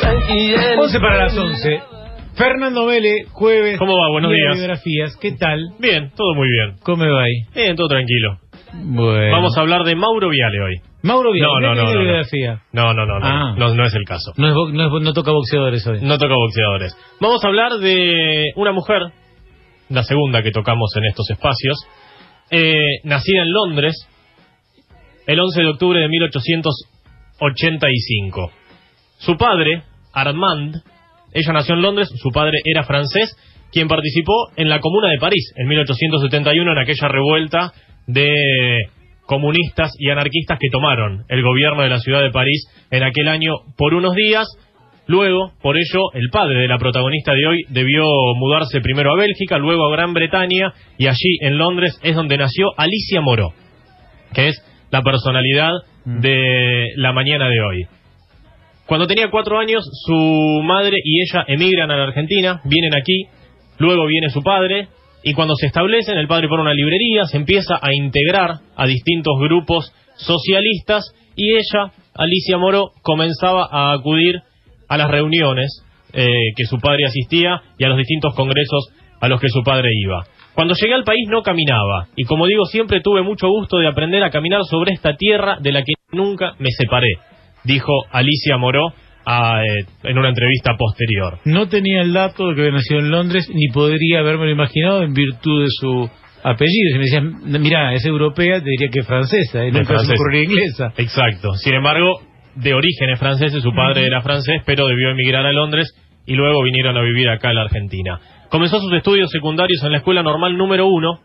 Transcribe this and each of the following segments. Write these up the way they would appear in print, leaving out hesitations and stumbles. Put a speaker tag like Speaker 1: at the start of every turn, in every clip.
Speaker 1: 11 para las 11. Fernando Mele, jueves.
Speaker 2: ¿Cómo va? Buenos días.
Speaker 1: Biografías. ¿Qué tal?
Speaker 2: Bien, todo muy bien.
Speaker 1: ¿Cómo me va ahí?
Speaker 2: Bien, todo tranquilo.
Speaker 1: Bueno.
Speaker 2: Vamos a hablar de Mauro Viale hoy.
Speaker 1: Mauro Viale,
Speaker 2: No.
Speaker 1: biografía.
Speaker 2: No es el caso.
Speaker 1: No toca boxeadores hoy.
Speaker 2: No toca boxeadores. Vamos a hablar de una mujer, la segunda que tocamos en estos espacios, nacida en Londres el 11 de octubre de 1885. Su padre, Armand, ella nació en Londres, su padre era francés, quien participó en la Comuna de París en 1871, en aquella revuelta de comunistas y anarquistas que tomaron el gobierno de la ciudad de París en aquel año por unos días. Luego, por ello, el padre de la protagonista de hoy debió mudarse primero a Bélgica, luego a Gran Bretaña, y allí en Londres es donde nació Alicia Moreau, que es la personalidad de la mañana de hoy. Cuando tenía 4 años, su madre y ella emigran a la Argentina, vienen aquí, luego viene su padre, y cuando se establecen, el padre pone una librería, se empieza a integrar a distintos grupos socialistas, y ella, Alicia Moreau, comenzaba a acudir a las reuniones que su padre asistía y a los distintos congresos a los que su padre iba. Cuando llegué al país no caminaba, y como digo, siempre tuve mucho gusto de aprender a caminar sobre esta tierra de la que nunca me separé, dijo Alicia Moreau en una entrevista posterior.
Speaker 1: No tenía el dato de que había nacido en Londres, ni podría haberme lo imaginado en virtud de su apellido. Si me decían, mira, es europea, te diría que es francesa, nunca se me ocurriría inglesa.
Speaker 2: Exacto. Sin embargo, de orígenes franceses, su padre era francés, pero debió emigrar a Londres y luego vinieron a vivir acá a la Argentina. Comenzó sus estudios secundarios en la Escuela Normal número 1,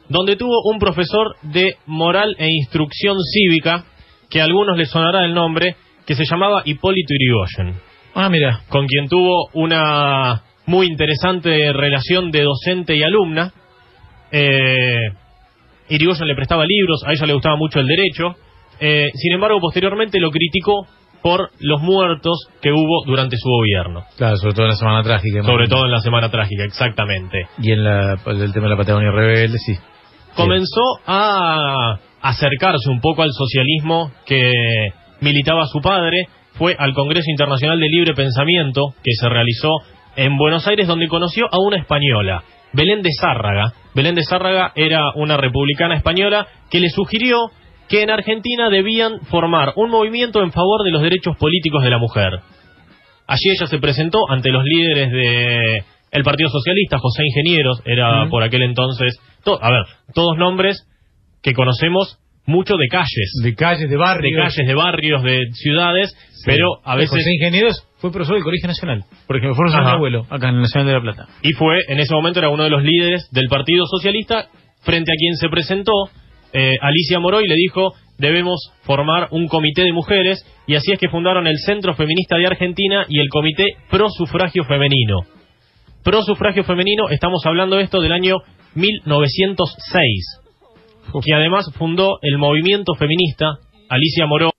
Speaker 2: donde tuvo un profesor de moral e instrucción cívica, que a algunos les sonará el nombre, que se llamaba Hipólito Yrigoyen.
Speaker 1: Ah, mira.
Speaker 2: Con quien tuvo una muy interesante relación de docente y alumna. Yrigoyen le prestaba libros, a ella le gustaba mucho el derecho. Sin embargo, posteriormente lo criticó por los muertos que hubo durante su gobierno.
Speaker 1: Claro, sobre todo en la Semana Trágica.
Speaker 2: Sobre todo en la Semana Trágica, exactamente.
Speaker 1: Y en el tema de la Patagonia Rebelde, sí.
Speaker 2: Comenzó a acercarse un poco al socialismo que militaba su padre. Fue al Congreso Internacional de Libre Pensamiento, que se realizó en Buenos Aires, donde conoció a una española, Belén de Zárraga. Belén de Zárraga era una republicana española que le sugirió que en Argentina debían formar un movimiento en favor de los derechos políticos de la mujer. Allí ella se presentó ante los líderes del Partido Socialista. José Ingenieros era por aquel entonces, todos nombres que conocemos mucho de calles. De calles, de barrios. De calles, de barrios, de ciudades, sí. Pero a veces...
Speaker 1: José Ingenieros fue profesor del Colegio Nacional, porque me fue profesor de mi abuelo, acá en el Nacional de La Plata.
Speaker 2: Y fue, en ese momento, era uno de los líderes del Partido Socialista, frente a quien se presentó Alicia Moreau, y le dijo: debemos formar un comité de mujeres, y así es que fundaron el Centro Feminista de Argentina y el Comité Pro Sufragio Femenino. Pro Sufragio Femenino, estamos hablando de esto del año 1906, que además fundó el movimiento feminista Alicia Moreau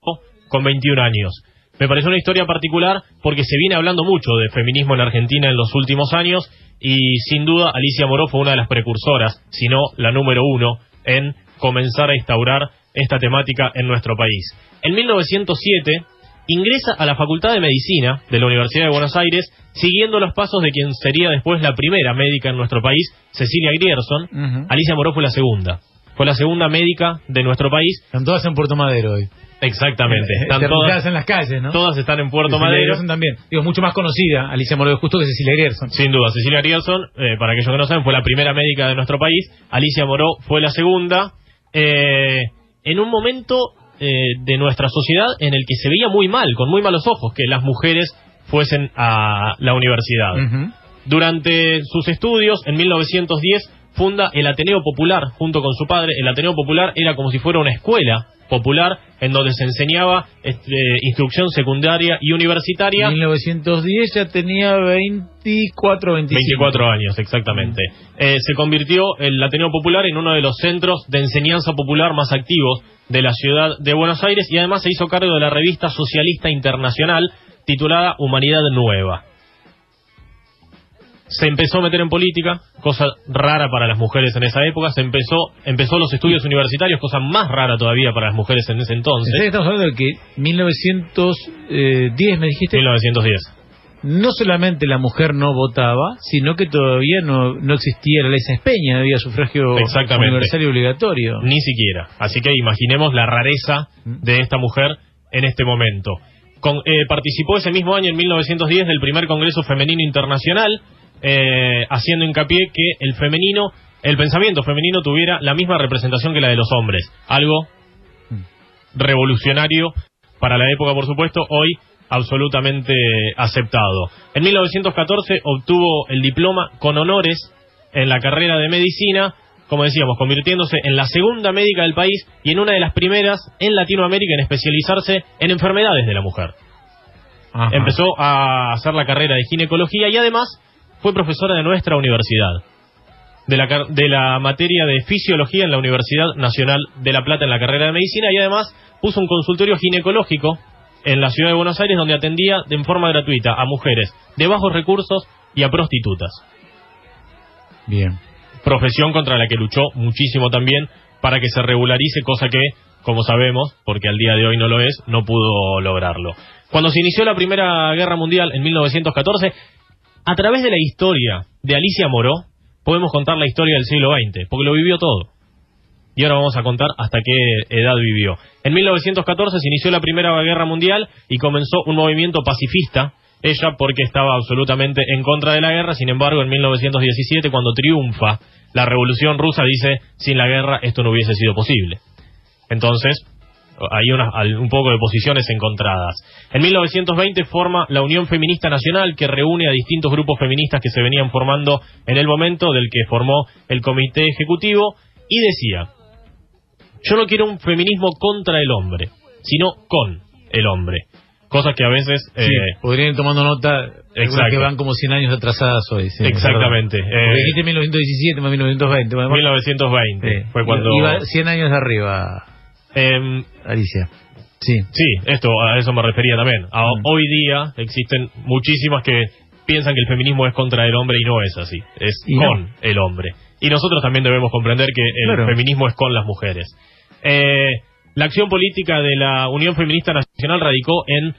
Speaker 2: con 21 años. Me pareció una historia particular porque se viene hablando mucho de feminismo en Argentina en los últimos años, y sin duda Alicia Moreau fue una de las precursoras, si no la número 1, en comenzar a instaurar esta temática en nuestro país. En 1907 ingresa a la Facultad de Medicina de la Universidad de Buenos Aires, siguiendo los pasos de quien sería después la primera médica en nuestro país, Cecilia Grierson. Alicia Moreau fue la segunda. Fue la segunda médica de nuestro país.
Speaker 1: Están todas en Puerto Madero hoy.
Speaker 2: Exactamente.
Speaker 1: Están todas en las calles, ¿no?
Speaker 2: Todas están en Puerto
Speaker 1: Cecilia
Speaker 2: Madero.
Speaker 1: Grierson también. Digo, mucho más conocida Alicia Moreau justo que Cecilia Grierson.
Speaker 2: Sin duda, Cecilia Grierson, para aquellos que no saben, fue la primera médica de nuestro país. Alicia Moreau fue la segunda. En un momento de nuestra sociedad en el que se veía muy mal, con muy malos ojos, que las mujeres fuesen a la universidad. Durante sus estudios, en 1910, funda el Ateneo Popular junto con su padre. El Ateneo Popular era como si fuera una escuela popular en donde se enseñaba instrucción secundaria y universitaria.
Speaker 1: En 1910 ya tenía 24
Speaker 2: años, exactamente. Se convirtió el Ateneo Popular en uno de los centros de enseñanza popular más activos de la ciudad de Buenos Aires, y además se hizo cargo de la revista socialista internacional titulada Humanidad Nueva. Se empezó a meter en política, cosa rara para las mujeres en esa época. Empezó los estudios universitarios, cosa más rara todavía para las mujeres en ese entonces.
Speaker 1: Estamos hablando de que 1910, me dijiste.
Speaker 2: 1910.
Speaker 1: no solamente la mujer no votaba, sino que todavía no existía la ley Sáenz-Peña, había sufragio universal y obligatorio.
Speaker 2: Ni siquiera. Así que imaginemos la rareza de esta mujer en este momento. Participó ese mismo año, en 1910, del primer Congreso Femenino Internacional, haciendo hincapié que el pensamiento femenino tuviera la misma representación que la de los hombres. Algo revolucionario para la época, por supuesto, hoy absolutamente aceptado. En 1914 obtuvo el diploma con honores en la carrera de medicina, como decíamos, convirtiéndose en la segunda médica del país y en una de las primeras en Latinoamérica en especializarse en enfermedades de la mujer. Ajá. Empezó a hacer la carrera de ginecología y además fue profesora de nuestra universidad, de la materia de fisiología en la Universidad Nacional de La Plata en la carrera de medicina, y además puso un consultorio ginecológico en la ciudad de Buenos Aires, donde atendía de forma gratuita a mujeres de bajos recursos y a prostitutas.
Speaker 1: Bien.
Speaker 2: Profesión contra la que luchó muchísimo también para que se regularice, cosa que, como sabemos, porque al día de hoy no lo es, no pudo lograrlo. Cuando se inició la Primera Guerra Mundial en 1914, a través de la historia de Alicia Moró, podemos contar la historia del siglo XX, porque lo vivió todo. Y ahora vamos a contar hasta qué edad vivió. En 1914 se inició la Primera Guerra Mundial y comenzó un movimiento pacifista, ella porque estaba absolutamente en contra de la guerra. Sin embargo, en 1917, cuando triunfa la Revolución Rusa, dice, sin la guerra esto no hubiese sido posible. Entonces, hay un poco de posiciones encontradas. En 1920 forma la Unión Feminista Nacional, que reúne a distintos grupos feministas que se venían formando en el momento, del que formó el Comité Ejecutivo, y decía: yo no quiero un feminismo contra el hombre, sino con el hombre. Cosas que a veces...
Speaker 1: sí, podrían ir tomando nota, que van como 100 años atrasadas hoy. Sí,
Speaker 2: exactamente.
Speaker 1: Dijiste 1917 más 1920.
Speaker 2: 1920 fue cuando...
Speaker 1: Iba 100 años arriba, Alicia. Sí.
Speaker 2: Sí, a eso me refería también. Hoy día existen muchísimas que piensan que el feminismo es contra el hombre y no es así. Es con el hombre. Y nosotros también debemos comprender que el feminismo es con las mujeres. La acción política de la Unión Feminista Nacional radicó en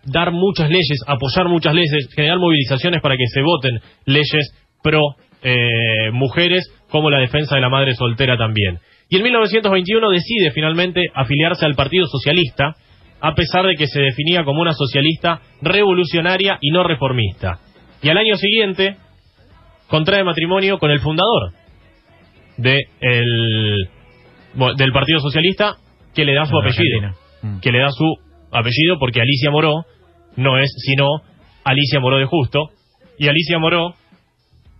Speaker 2: dar muchas leyes, apoyar muchas leyes, generar movilizaciones para que se voten leyes pro mujeres, como la defensa de la madre soltera también. Y en 1921 decide finalmente afiliarse al Partido Socialista, a pesar de que se definía como una socialista revolucionaria y no reformista. Y al año siguiente contrae matrimonio con el fundador del Partido Socialista, que le da su apellido. Que le da su apellido porque Alicia Moró no es sino Alicia Moró de Justo, y Alicia Moró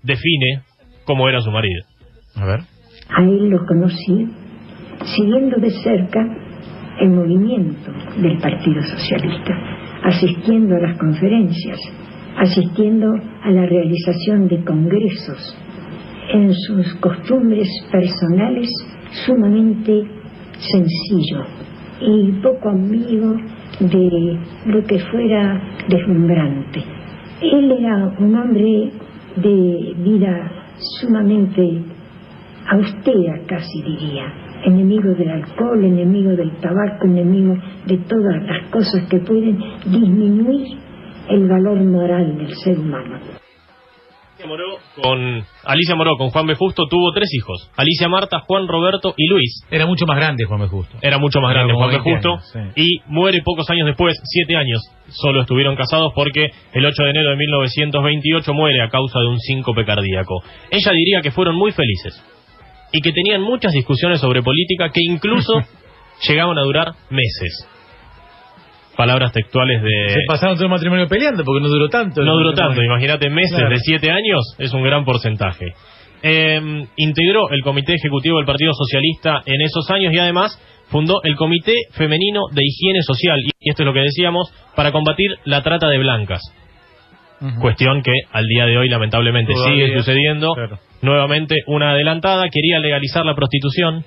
Speaker 2: define cómo era su marido.
Speaker 1: A ver.
Speaker 3: A él lo conocí siguiendo de cerca el movimiento del Partido Socialista, asistiendo a las conferencias, asistiendo a la realización de congresos, en sus costumbres personales sumamente sencillo y poco amigo de lo que fuera deslumbrante. Él era un hombre de vida sumamente austera, casi diría, enemigo del alcohol, enemigo del tabaco, enemigo de todas las cosas que pueden disminuir el valor moral del ser humano.
Speaker 2: Alicia Moró con Juan B. Justo tuvo 3 hijos: Alicia Marta, Juan Roberto y Luis.
Speaker 1: Era mucho más grande Juan B. Justo.
Speaker 2: Era mucho más grande Juan B. Justo, años, sí. Y muere pocos años después, 7 años solo estuvieron casados, porque el 8 de enero de 1928 muere a causa de un síncope cardíaco. Ella diría que fueron muy felices y que tenían muchas discusiones sobre política que incluso llegaban a durar meses. Palabras textuales de...
Speaker 1: Se pasaron todo el matrimonio peleando porque no duró tanto.
Speaker 2: No duró tanto, imagínate, meses, claro. De 7 años es un gran porcentaje. Integró el Comité Ejecutivo del Partido Socialista en esos años y además fundó el Comité Femenino de Higiene Social, y esto es lo que decíamos, para combatir la trata de blancas. Cuestión que al día de hoy lamentablemente sigue sucediendo. Claro. Nuevamente una adelantada, quería legalizar la prostitución,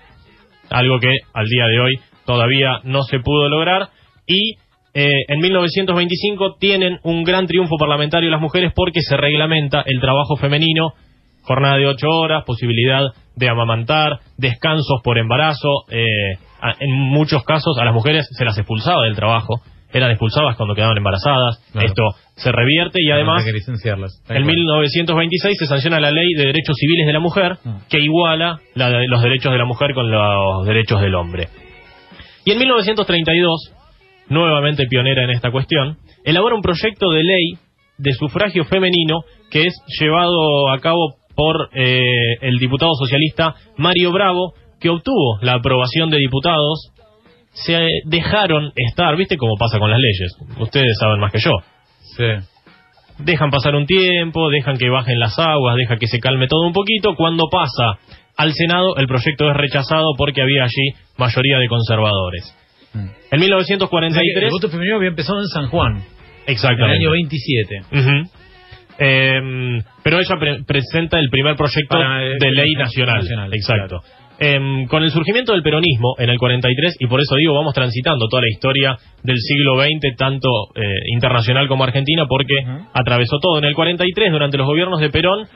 Speaker 2: algo que al día de hoy todavía no se pudo lograr, y en 1925 tienen un gran triunfo parlamentario las mujeres porque se reglamenta el trabajo femenino, jornada de 8 horas, posibilidad de amamantar, descansos por embarazo. En muchos casos a las mujeres se las expulsaba del trabajo eran expulsadas cuando quedaban embarazadas. Claro. Esto se revierte y además en 1926 se sanciona la Ley de Derechos Civiles de la Mujer, que iguala los derechos de la mujer con los derechos del hombre. Y en 1932, nuevamente pionera en esta cuestión, elabora un proyecto de ley de sufragio femenino que es llevado a cabo por el diputado socialista Mario Bravo, que obtuvo la aprobación de diputados. Se dejaron estar, ¿viste cómo pasa con las leyes? Ustedes saben más que yo.
Speaker 1: Sí.
Speaker 2: Dejan pasar un tiempo, dejan que bajen las aguas, dejan que se calme todo un poquito. Cuando pasa al Senado, el proyecto es rechazado porque había allí mayoría de conservadores. En 1943...
Speaker 1: El voto femenino había empezado en San Juan.
Speaker 2: Exactamente.
Speaker 1: En el año 27.
Speaker 2: Pero ella presenta el primer proyecto de ley nacional. Exacto. Claro. Con el surgimiento del peronismo en el 43, y por eso digo, vamos transitando toda la historia del siglo XX, tanto internacional como argentina, porque atravesó todo. En el 43, durante los gobiernos de Perón,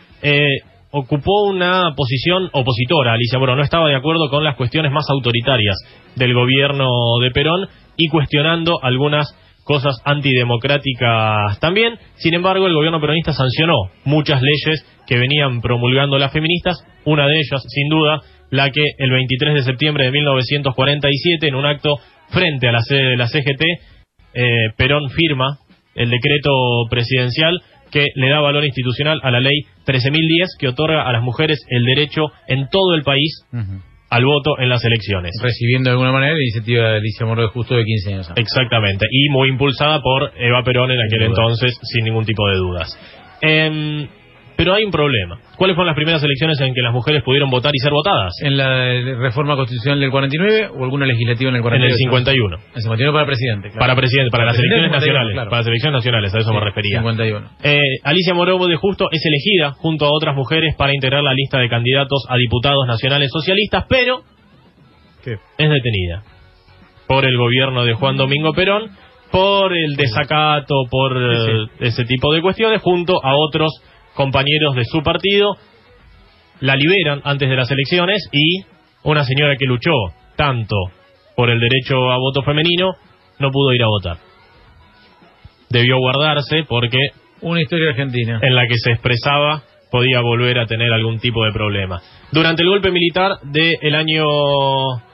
Speaker 2: ocupó una posición opositora. Alicia Moro no estaba de acuerdo con las cuestiones más autoritarias del gobierno de Perón y cuestionando algunas cosas antidemocráticas también. Sin embargo, el gobierno peronista sancionó muchas leyes que venían promulgando las feministas, una de ellas, sin duda, la que el 23 de septiembre de 1947, en un acto frente a la sede de la CGT, Perón firma el decreto presidencial que le da valor institucional a la ley 13.010, que otorga a las mujeres el derecho en todo el país al voto en las elecciones.
Speaker 1: Recibiendo de alguna manera la iniciativa de Alicia Moro justo de 15 años.
Speaker 2: Exactamente, y muy impulsada por Eva Perón en aquel entonces, sin ningún tipo de dudas. Pero hay un problema. ¿Cuáles fueron las primeras elecciones en que las mujeres pudieron votar y ser votadas?
Speaker 1: ¿En la reforma constitucional del 49 o alguna legislativa en el 49?
Speaker 2: En el 51.
Speaker 1: En el 51 para presidente. Claro.
Speaker 2: Para presidente, para las elecciones nacionales. Claro. Para las elecciones nacionales, a eso me refería.
Speaker 1: 51.
Speaker 2: Alicia Moro de Justo es elegida junto a otras mujeres para integrar la lista de candidatos a diputados nacionales socialistas, pero es detenida por el gobierno de Juan Domingo Perón, por el desacato, por ese tipo de cuestiones, junto a otros compañeros de su partido. La liberan antes de las elecciones y una señora que luchó tanto por el derecho a voto femenino no pudo ir a votar. Debió guardarse porque
Speaker 1: una historia argentina
Speaker 2: en la que se expresaba podía volver a tener algún tipo de problema. Durante el golpe militar del año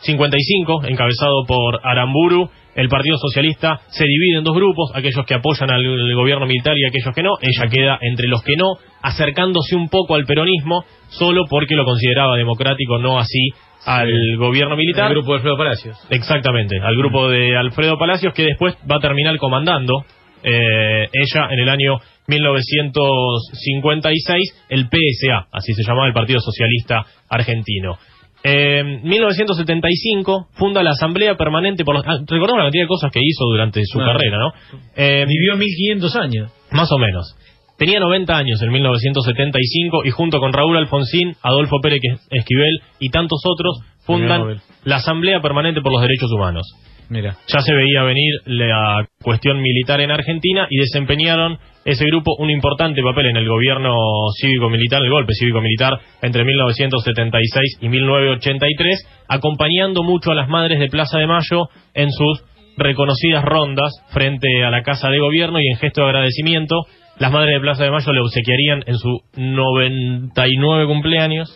Speaker 2: 55, encabezado por Aramburu, el Partido Socialista se divide en dos grupos, aquellos que apoyan al gobierno militar y aquellos que no. Ella queda entre los que no, acercándose un poco al peronismo, solo porque lo consideraba democrático, no así al gobierno militar.
Speaker 1: Al grupo de Alfredo Palacios.
Speaker 2: Exactamente, al grupo de Alfredo Palacios, que después va a terminar comandando ella en el año 1956, el PSA, así se llamaba el Partido Socialista Argentino. En 1975 funda la Asamblea Permanente por los... recordamos la cantidad de cosas que hizo durante su carrera, ¿no?
Speaker 1: Vivió 1500 años.
Speaker 2: Más o menos. Tenía 90 años en 1975 y junto con Raúl Alfonsín, Adolfo Pérez Esquivel y tantos otros fundan la Asamblea Permanente por los Derechos Humanos.
Speaker 1: Mira.
Speaker 2: Ya se veía venir la cuestión militar en Argentina y desempeñaron ese grupo un importante papel en el gobierno cívico-militar, el golpe cívico-militar entre 1976 y 1983, acompañando mucho a las madres de Plaza de Mayo en sus reconocidas rondas frente a la Casa de Gobierno, y en gesto de agradecimiento las madres de Plaza de Mayo le obsequiarían en su 99 cumpleaños,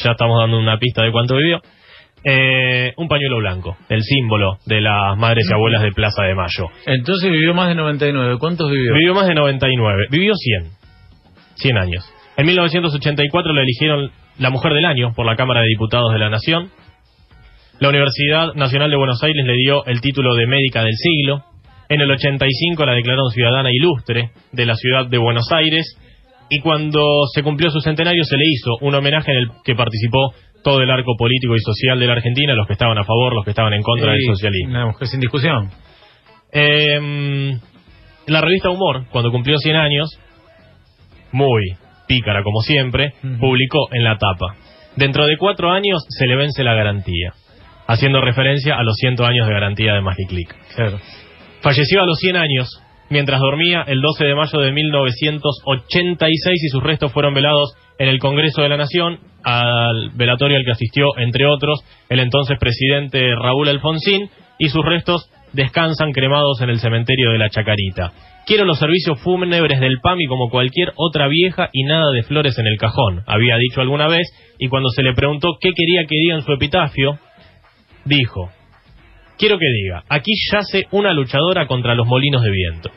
Speaker 2: ya estamos dando una pista de cuánto vivió, un pañuelo blanco, el símbolo de las madres y abuelas de Plaza de Mayo.
Speaker 1: Entonces vivió más de 99. ¿Cuántos vivió?
Speaker 2: Vivió más de 99. Vivió 100 años. En 1984 la eligieron la Mujer del Año por la Cámara de Diputados de la Nación. La Universidad Nacional de Buenos Aires le dio el título de Médica del Siglo. En el 85 la declararon ciudadana ilustre de la ciudad de Buenos Aires. Y cuando se cumplió su centenario se le hizo un homenaje en el que participó todo el arco político y social de la Argentina, los que estaban a favor, los que estaban en contra del socialismo.
Speaker 1: Una mujer sin discusión.
Speaker 2: La revista Humor, cuando cumplió 100 años, muy pícara como siempre, publicó en la tapa: dentro de 4 años se le vence la garantía, haciendo referencia a los 100 años de garantía de Magiclick.
Speaker 1: Claro.
Speaker 2: Falleció a los 100 años, mientras dormía, el 12 de mayo de 1986, y sus restos fueron velados en el Congreso de la Nación, al velatorio al que asistió, entre otros, el entonces presidente Raúl Alfonsín, y sus restos descansan cremados en el cementerio de la Chacarita. Quiero los servicios fúnebres del PAMI como cualquier otra vieja y nada de flores en el cajón, había dicho alguna vez, y cuando se le preguntó qué quería que diga en su epitafio, dijo: quiero que diga, aquí yace una luchadora contra los molinos de viento.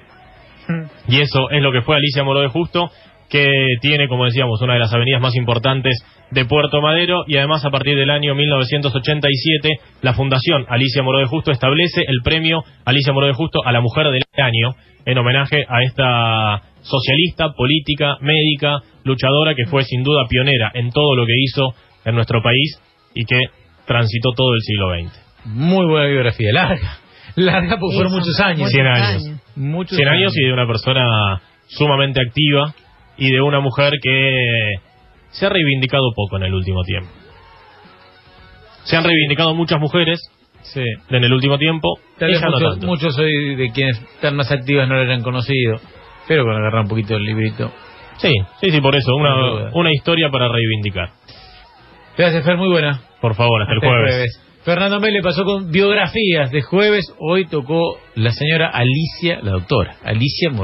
Speaker 2: Y eso es lo que fue Alicia Moró de Justo, que tiene, como decíamos, una de las avenidas más importantes de Puerto Madero, y además a partir del año 1987 la Fundación Alicia Moró de Justo establece el premio Alicia Moró de Justo a la Mujer del Año, en homenaje a esta socialista, política, médica, luchadora que fue sin duda pionera en todo lo que hizo en nuestro país y que transitó todo el siglo XX.
Speaker 1: Muy buena biografía, larga porque fueron muchos años.
Speaker 2: 100 años. 100 años y de una persona sumamente activa y de una mujer que se ha reivindicado poco en el último tiempo. Se han reivindicado muchas mujeres en el último tiempo.
Speaker 1: Tal vez muchos hoy de quienes están más activas no lo eran conocido, pero con agarrar un poquito el librito.
Speaker 2: Sí, por eso, una historia para reivindicar.
Speaker 1: Gracias, Fer, muy buena.
Speaker 2: Por favor, hasta el jueves.
Speaker 1: Fernando Mele pasó con biografías de jueves, hoy tocó la señora Alicia, la doctora Alicia Moró.